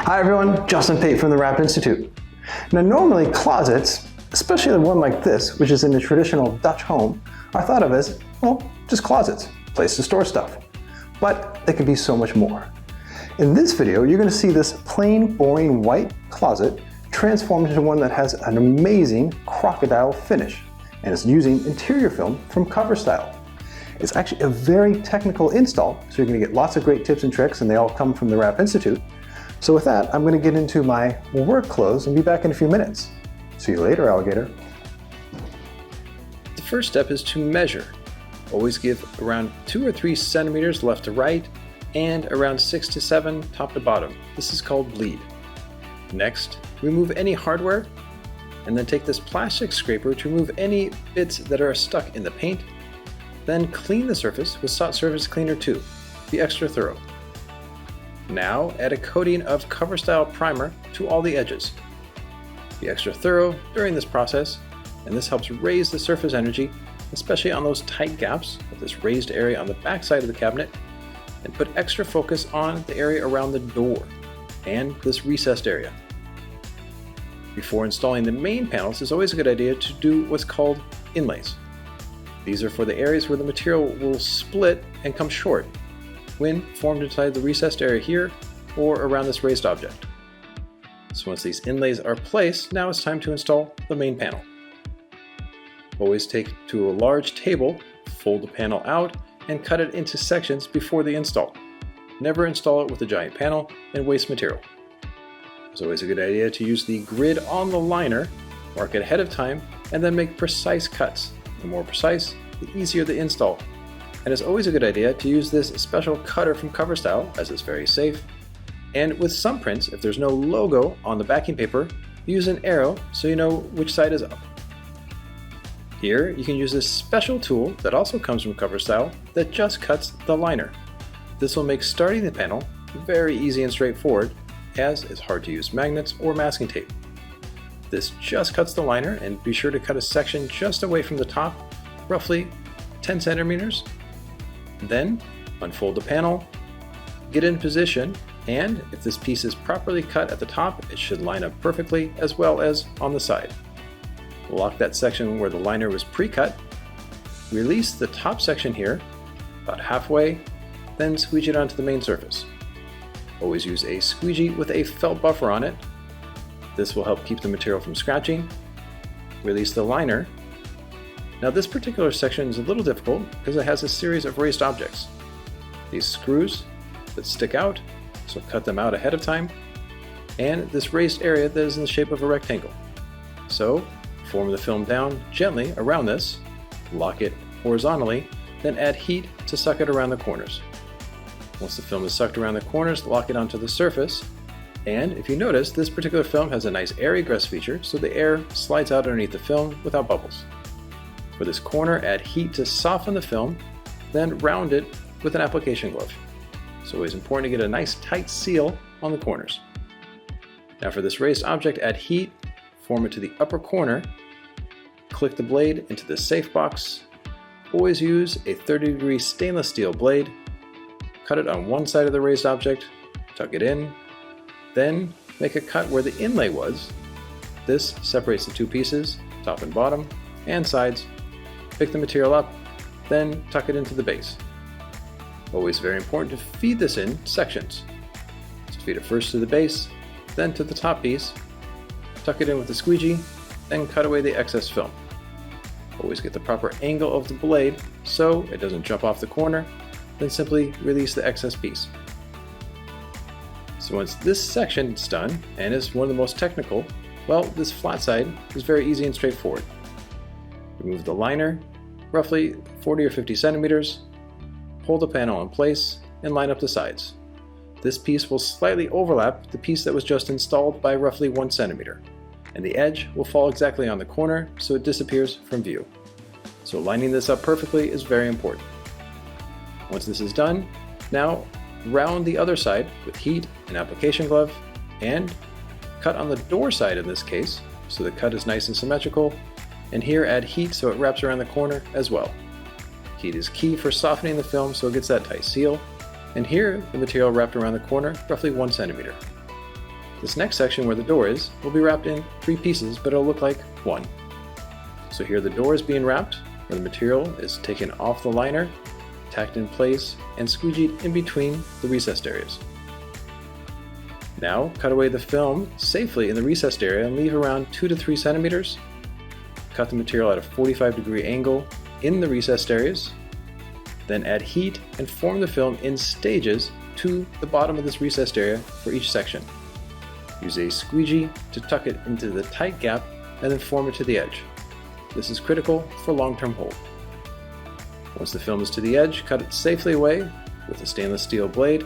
Hi everyone, Justin Pate from the Wrap Institute. Now normally closets, especially one like this, which is in a traditional Dutch home, are thought of as, well, just closets, place to store stuff. But they can be so much more. In this video, you're going to see this plain, boring white closet transformed into one that has an amazing crocodile finish, and is using interior film from CoverStyle. It's actually a very technical install, so you're going to get lots of great tips and tricks, and they all come from the Wrap Institute. So with that, I'm going to get into my work clothes and be back in a few minutes. See you later, alligator. The first step is to measure. Always give around 2 or 3 centimeters left to right and around 6 to 7 top to bottom. This is called bleed. Next, remove any hardware and then take this plastic scraper to remove any bits that are stuck in the paint. Then clean the surface with SOTT Surface Cleaner 2. Be extra thorough. Now add a coating of CoverStyle primer to all the edges. Be extra thorough during this process, and this helps raise the surface energy, especially on those tight gaps of this raised area on the back side of the cabinet, and put extra focus on the area around the door and this recessed area. Before installing the main panels, it's always a good idea to do what's called inlays. These are for the areas where the material will split and come short when formed inside the recessed area here or around this raised object. So once these inlays are placed, now it's time to install the main panel. Always take to a large table, fold the panel out, and cut it into sections before the install. Never install it with a giant panel and waste material. It's always a good idea to use the grid on the liner, mark it ahead of time, and then make precise cuts. The more precise, the easier the install. And it's always a good idea to use this special cutter from CoverStyle, as it's very safe. And with some prints, if there's no logo on the backing paper, use an arrow so you know which side is up. Here, you can use this special tool that also comes from CoverStyle that just cuts the liner. This will make starting the panel very easy and straightforward, as it's hard to use magnets or masking tape. This just cuts the liner, and be sure to cut a section just away from the top, roughly 10 centimeters. Then unfold the panel, get in position, and if this piece is properly cut at the top, it should line up perfectly as well as on the side. Lock that section where the liner was pre-cut, release the top section here, about halfway, then squeegee it onto the main surface. Always use a squeegee with a felt buffer on it. This will help keep the material from scratching. Release the liner. Now this particular section is a little difficult because it has a series of raised objects. These screws that stick out, so cut them out ahead of time, and this raised area that is in the shape of a rectangle. So form the film down gently around this, lock it horizontally, then add heat to suck it around the corners. Once the film is sucked around the corners, lock it onto the surface. And if you notice, this particular film has a nice air egress feature, so the air slides out underneath the film without bubbles. For this corner, add heat to soften the film, then round it with an application glove. It's always important to get a nice tight seal on the corners. Now for this raised object, add heat, form it to the upper corner, click the blade into the safe box. Always use a 30-degree stainless steel blade. Cut it on one side of the raised object, tuck it in, then make a cut where the inlay was. This separates the two pieces, top and bottom, and sides. Pick the material up, then tuck it into the base. Always very important to feed this in sections. So feed it first to the base, then to the top piece, tuck it in with a squeegee, then cut away the excess film. Always get the proper angle of the blade so it doesn't jump off the corner, then simply release the excess piece. So once this section is done, and is one of the most technical, well, this flat side is very easy and straightforward. Remove the liner, roughly 40 or 50 centimeters, hold the panel in place, and line up the sides. This piece will slightly overlap the piece that was just installed by roughly 1 centimeter, and the edge will fall exactly on the corner so it disappears from view. So lining this up perfectly is very important. Once this is done, now round the other side with heat and application glove, and cut on the door side in this case, so the cut is nice and symmetrical, and here add heat so it wraps around the corner as well. Heat is key for softening the film so it gets that tight seal, and here the material wrapped around the corner roughly 1 centimeter. This next section where the door is will be wrapped in 3 pieces, but it'll look like 1. So here the door is being wrapped, where the material is taken off the liner, tacked in place, and squeegeed in between the recessed areas. Now cut away the film safely in the recessed area and leave around 2 to 3 centimeters. Cut the material at a 45-degree angle in the recessed areas. Then add heat and form the film in stages to the bottom of this recessed area for each section. Use a squeegee to tuck it into the tight gap and then form it to the edge. This is critical for long-term hold. Once the film is to the edge, cut it safely away with a stainless steel blade.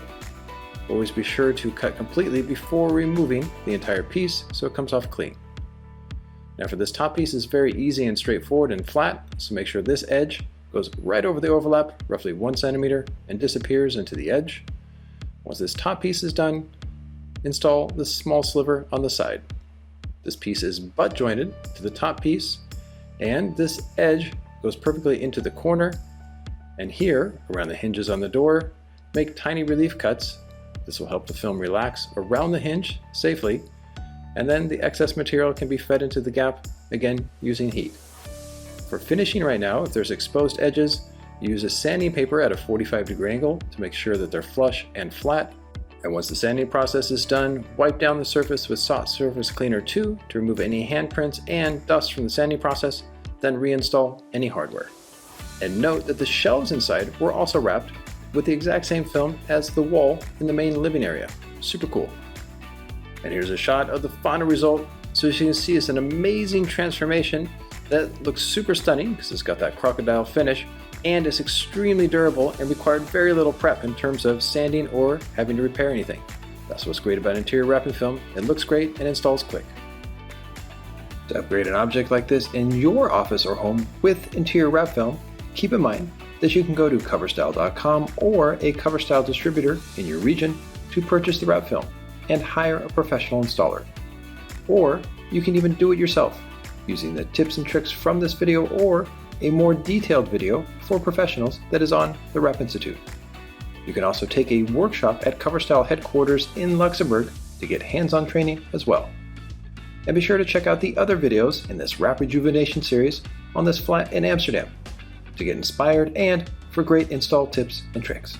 Always be sure to cut completely before removing the entire piece so it comes off clean. Now for this top piece is very easy and straightforward and flat, so make sure this edge goes right over the overlap, roughly 1 centimeter, and disappears into the edge. Once this top piece is done, install this small sliver on the side. This piece is butt jointed to the top piece, and this edge goes perfectly into the corner. And here, around the hinges on the door, make tiny relief cuts. This will help the film relax around the hinge safely, and then the excess material can be fed into the gap, again using heat. For finishing right now, if there's exposed edges, use a sanding paper at a 45-degree angle to make sure that they're flush and flat. And once the sanding process is done, wipe down the surface with SOTT Surface Cleaner 2 to remove any handprints and dust from the sanding process, then reinstall any hardware. And note that the shelves inside were also wrapped with the exact same film as the wall in the main living area. Super cool. And here's a shot of the final result. So as you can see, it's an amazing transformation that looks super stunning because it's got that crocodile finish, and it's extremely durable and required very little prep in terms of sanding or having to repair anything. That's what's great about interior wrapping film. It looks great and installs quick. To upgrade an object like this in your office or home with interior wrap film, keep in mind that you can go to coverstyle.com or a CoverStyle distributor in your region to purchase the wrap film and hire a professional installer. Or you can even do it yourself using the tips and tricks from this video or a more detailed video for professionals that is on the Wrap Institute. You can also take a workshop at CoverStyle headquarters in Luxembourg to get hands-on training as well. And be sure to check out the other videos in this Wrap Rejuvenation series on this flat in Amsterdam to get inspired and for great install tips and tricks.